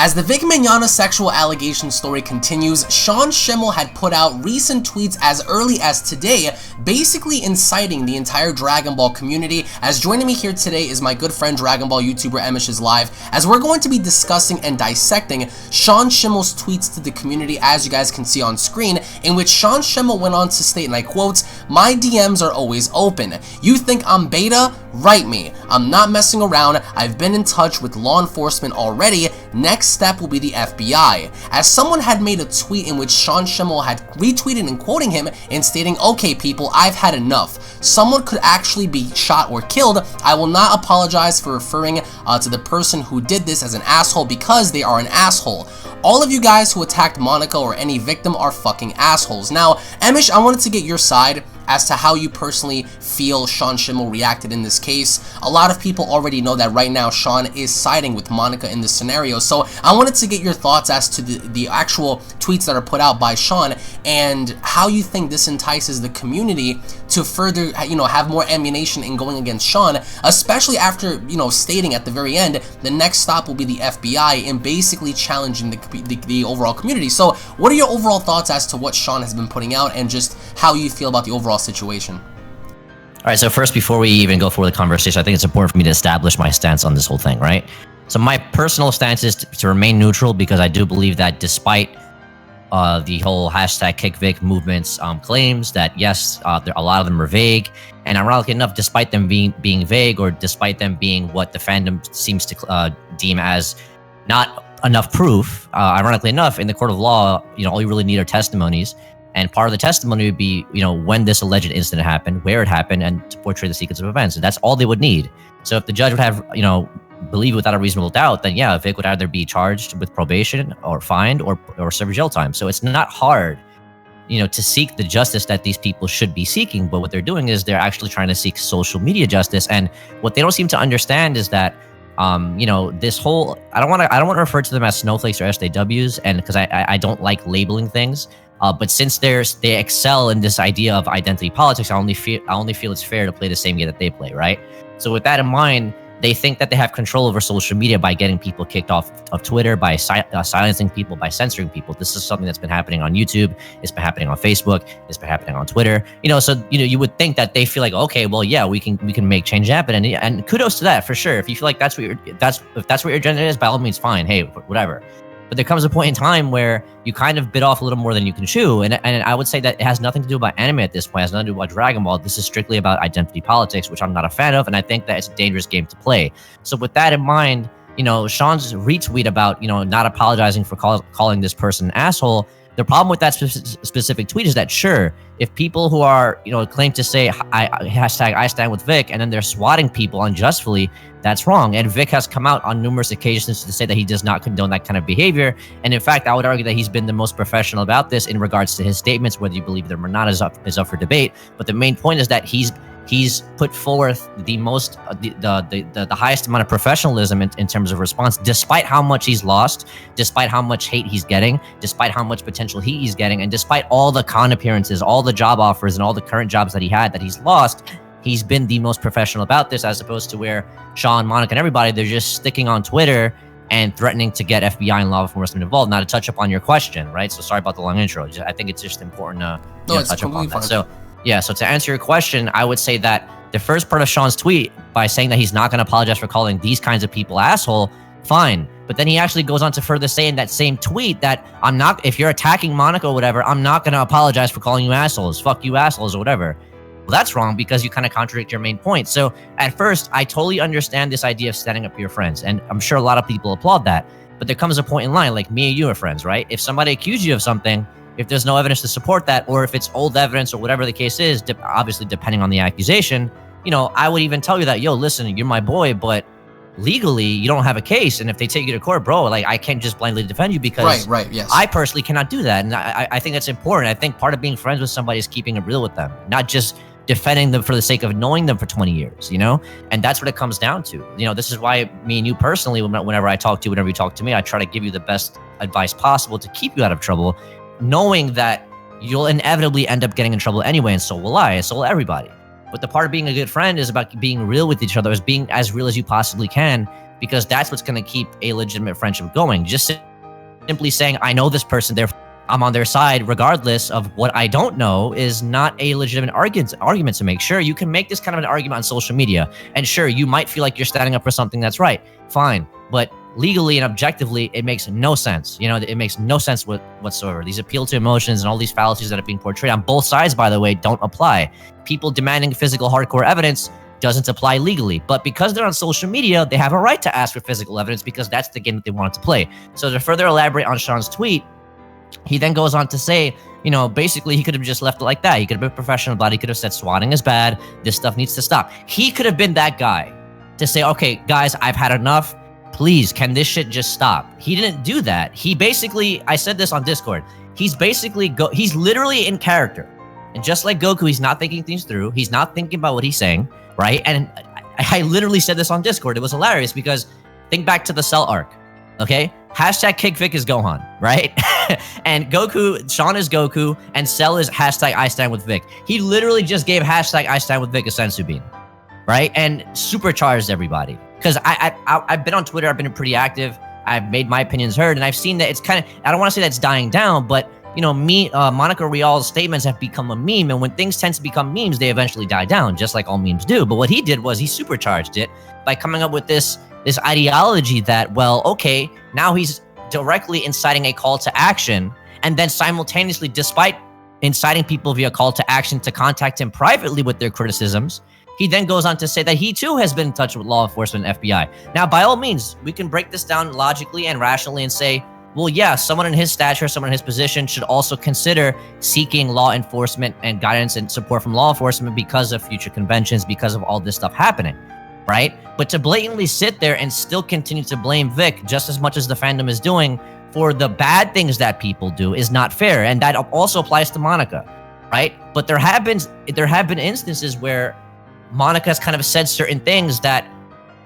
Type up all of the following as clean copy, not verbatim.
As the Vic Mignogna sexual allegation story continues, Schemmel had put out recent tweets as early as today, basically inciting the entire Dragon Ball community. As joining me here today is my good friend Dragon Ball YouTuber EmoshIsLive, as we're going to be discussing and dissecting Schemmel's tweets to the community, as you guys can see on screen, in which Schemmel went on to state, and I quote, "My DMs are always open. You think I'm beta? Write me. I'm not messing around. I've been in touch with law enforcement already. Next step will be the FBI." As someone had made a tweet in which Schemmel had retweeted and quoting him and stating, "Okay people, I've had enough. Someone could actually be shot or killed. I will not apologize for referring to the person who did this as an asshole because they are an asshole. All of you guys who attacked Monica or any victim are fucking assholes." Now, Emosh, I wanted to get your side as to how you personally feel Schemmel reacted in this case. A lot of people already know that right now Sean is siding with Monica in this scenario, so I wanted to get your thoughts as to the actual tweets that are put out by Sean and how you think this entices the community to further, have more ammunition in going against Sean, especially after, stating at the very end, the next stop will be the FBI and basically challenging the overall community. So what are your overall thoughts as to what Sean has been putting out and just how you feel about the overall situation? All right, so first, before we even go forward the conversation, I think it's important for me to establish my stance on this whole thing, right? So my personal stance is to remain neutral, because I do believe that despite the whole hashtag KickVic movement's claims that yes, a lot of them are vague, and ironically enough, despite them being vague, or despite them being what the fandom seems to deem as not enough proof, ironically enough, in the court of law, all you really need are testimonies. And part of the testimony would be, when this alleged incident happened, where it happened, and to portray the sequence of events. And that's all they would need. So if the judge would have, believe without a reasonable doubt, then yeah, Vic would either be charged with probation or fined or serve jail time. So it's not hard, to seek the justice that these people should be seeking. But what they're doing is they're actually trying to seek social media justice. And what they don't seem to understand is that, this whole, I don't want to refer to them as snowflakes or SJWs, and because I don't like labeling things. But since they excel in this idea of identity politics, I only feel it's fair to play the same game that they play, right? So with that in mind, they think that they have control over social media by getting people kicked off of Twitter, by silencing people, by censoring people. This is something that's been happening on YouTube. It's been happening on Facebook. It's been happening on Twitter. So you would think that they feel like, okay, well, yeah, we can make change happen, and kudos to that for sure. If you feel like that's what your agenda is, by all means, fine. Hey, whatever. But there comes a point in time where you kind of bit off a little more than you can chew. And I would say that it has nothing to do about anime at this point. It has nothing to do about Dragon Ball. This is strictly about identity politics, which I'm not a fan of. And I think that it's a dangerous game to play. So with that in mind, Sean's retweet about, not apologizing for calling this person an asshole. The problem with that specific tweet is that, sure, if people who are, claim to say, I stand with Vic, and then they're swatting people unjustly, that's wrong. And Vic has come out on numerous occasions to say that he does not condone that kind of behavior. And in fact, I would argue that he's been the most professional about this in regards to his statements. Whether you believe them or not is up for debate. But the main point is that he's put forth the most, the highest amount of professionalism in terms of response, despite how much he's lost, despite how much hate he's getting, despite how much potential heat he's getting, and despite all the con appearances, all the job offers, and all the current jobs that he's lost. He's been the most professional about this, as opposed to where Sean, Monica, and everybody, they're just sticking on Twitter and threatening to get FBI and law enforcement involved. Now, to touch up on your question, right? So sorry about the long intro. I think it's just important to touch up on that. So yeah, so to answer your question, I would say that the first part of Sean's tweet, by saying that he's not going to apologize for calling these kinds of people asshole, fine. But then he actually goes on to further say in that same tweet that if you're attacking Monica or whatever, I'm not going to apologize for calling you assholes. Fuck you assholes or whatever. Well, that's wrong, because you kind of contradict your main point. So at first, I totally understand this idea of standing up for your friends, and I'm sure a lot of people applaud that. But there comes a point in line, like me and you are friends, right? If somebody accused you of something, if there's no evidence to support that, or if it's old evidence or whatever the case is, obviously depending on the accusation, I would even tell you that, yo, listen, you're my boy, but legally you don't have a case. And if they take you to court, bro, like, I can't just blindly defend you, because yes. I personally cannot do that. And I think that's important. I think part of being friends with somebody is keeping it real with them, not just defending them for the sake of knowing them for 20 years, and that's what it comes down to. This is why me and you personally, whenever you talk to me, I try to give you the best advice possible to keep you out of trouble, knowing that you'll inevitably end up getting in trouble anyway, and so will I, and so will everybody. But the part of being a good friend is about being real with each other, is being as real as you possibly can, because that's what's going to keep a legitimate friendship going. Just simply saying, I know this person, therefore I'm on their side regardless of what I don't know, is not a legitimate argument to make. Sure, you can make this kind of an argument on social media, and sure, you might feel like you're standing up for something that's right. Fine, but legally and objectively, it makes no sense. You know, it makes no sense whatsoever. These appeal to emotions and all these fallacies that are being portrayed on both sides, by the way, don't apply. People demanding physical hardcore evidence doesn't apply legally, but because they're on social media, they have a right to ask for physical evidence because that's the game that they wanted to play. So to further elaborate on Sean's tweet, he then goes on to say, you know, basically he could have just left it like that. He could have been professional about it. He could have said swatting is bad. This stuff needs to stop. He could have been that guy to say, okay, guys, I've had enough. Please, can this shit just stop? He didn't do that. He basically, I said this on Discord, he's literally in character. And just like Goku, he's not thinking things through. He's not thinking about what he's saying, right? And I literally said this on Discord. It was hilarious because think back to the Cell arc, okay? Hashtag kick Vic is Gohan, right? And Goku, Sean is Goku, and Cell is hashtag I stand with Vic. He literally just gave hashtag I stand with Vic a sensu bean, right? And supercharged everybody. Because I've been on Twitter, I've been pretty active, I've made my opinions heard, and I've seen that it's kind of, I don't want to say that's dying down, but you know, Monica Rial's statements have become a meme, and when things tend to become memes, they eventually die down, just like all memes do. But what he did was he supercharged it by coming up with this ideology that, well, okay, now he's directly inciting a call to action, and then simultaneously, despite inciting people via call to action to contact him privately with their criticisms, he then goes on to say that he too has been in touch with law enforcement and FBI. Now, by all means, we can break this down logically and rationally and say, well, yeah, someone in his stature, someone in his position should also consider seeking law enforcement and guidance and support from law enforcement because of future conventions, because of all this stuff happening, right? But to blatantly sit there and still continue to blame Vic just as much as the fandom is doing for the bad things that people do is not fair. And that also applies to Monica, right? But there have been instances where Monica has kind of said certain things that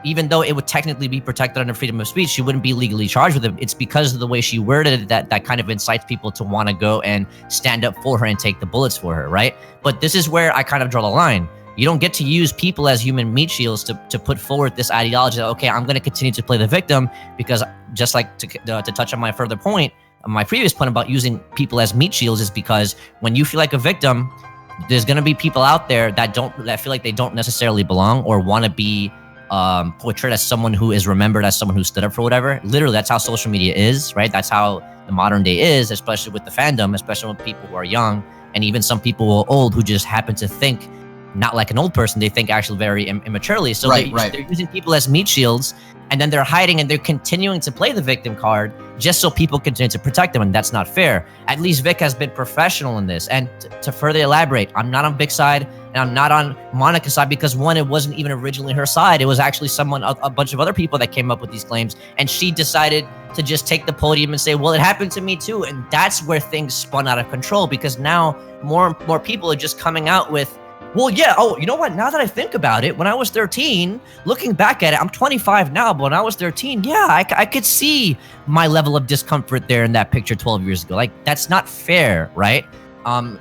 even though it would technically be protected under freedom of speech, she wouldn't be legally charged with it. It's because of the way she worded it that kind of incites people to want to go and stand up for her and take the bullets for her, right? But this is where I kind of draw the line. You don't get to use people as human meat shields to put forward this ideology that, okay, I'm going to continue to play the victim because just like to touch on my further point, my previous point about using people as meat shields is because when you feel like a victim, there's going to be people out there that feel like they don't necessarily belong or want to be portrayed as someone who is remembered as someone who stood up for whatever. Literally, that's how social media is, right? That's how the modern day is, especially with the fandom, especially with people who are young, and even some people who are old who just happen to think not like an old person. They think actually very immaturely. So they're using people as meat shields, and then they're hiding and they're continuing to play the victim card just so people continue to protect them, and that's not fair. At least Vic has been professional in this. And to further elaborate, I'm not on Vic's side, and I'm not on Monica's side because one, it wasn't even originally her side. It was actually a bunch of other people that came up with these claims, and she decided to just take the podium and say, well, it happened to me too. And that's where things spun out of control because now more people are just coming out with, well, yeah, oh, you know what? Now that I think about it, when I was 13, looking back at it, I'm 25 now, but when I was 13, yeah, I could see my level of discomfort there in that picture 12 years ago. Like, that's not fair, right?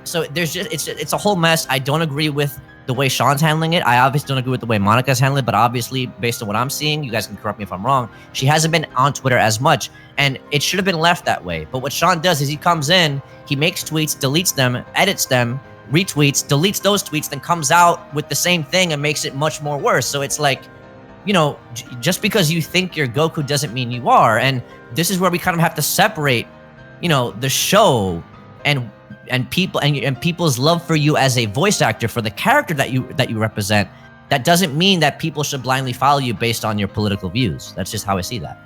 So there's just, it's a whole mess. I don't agree with the way Sean's handling it. I obviously don't agree with the way Monica's handling it, but obviously, based on what I'm seeing, you guys can correct me if I'm wrong, she hasn't been on Twitter as much, and it should have been left that way. But what Sean does is he comes in, he makes tweets, deletes them, edits them, retweets, deletes those tweets, then comes out with the same thing and makes it much more worse. So it's like, you know, just because you think you're Goku doesn't mean you are. And this is where we kind of have to separate, you know, the show and people's love for you as a voice actor for the character that you represent. That doesn't mean that people should blindly follow you based on your political views. That's just how I see that.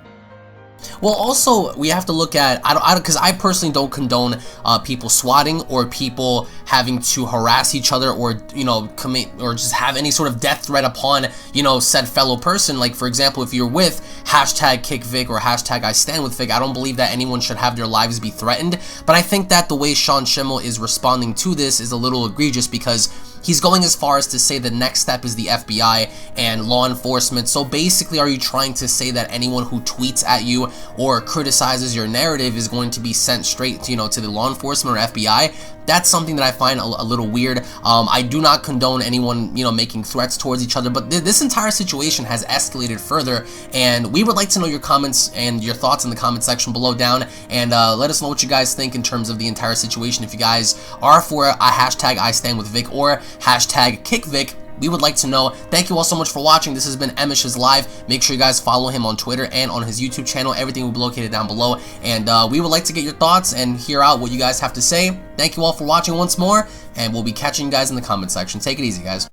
Well, also, we have to look at, because I personally don't condone people swatting or people having to harass each other or, you know, commit or just have any sort of death threat upon, you know, said fellow person. Like, for example, if you're with hashtag kick Vic or hashtag I stand with Vic, I don't believe that anyone should have their lives be threatened. But I think that the way Sean Schemmel is responding to this is a little egregious because He's going as far as to say the next step is the FBI and law enforcement. So basically, are you trying to say that anyone who tweets at you or criticizes your narrative is going to be sent straight, to the law enforcement or FBI? That's something that I find a little weird. I do not condone anyone, making threats towards each other, but this entire situation has escalated further, and we would like to know your comments and your thoughts in the comment section below down, and let us know what you guys think in terms of the entire situation. If you guys are for a hashtag I stand with Vic or hashtag kick Vic, we would like to know. Thank you all so much for watching. This has been EmoshIsLive. Make sure you guys follow him on Twitter and on his YouTube channel. Everything will be located down below. And we would like to get your thoughts and hear out what you guys have to say. Thank you all for watching once more, and we'll be catching you guys in the comment section. Take it easy, guys.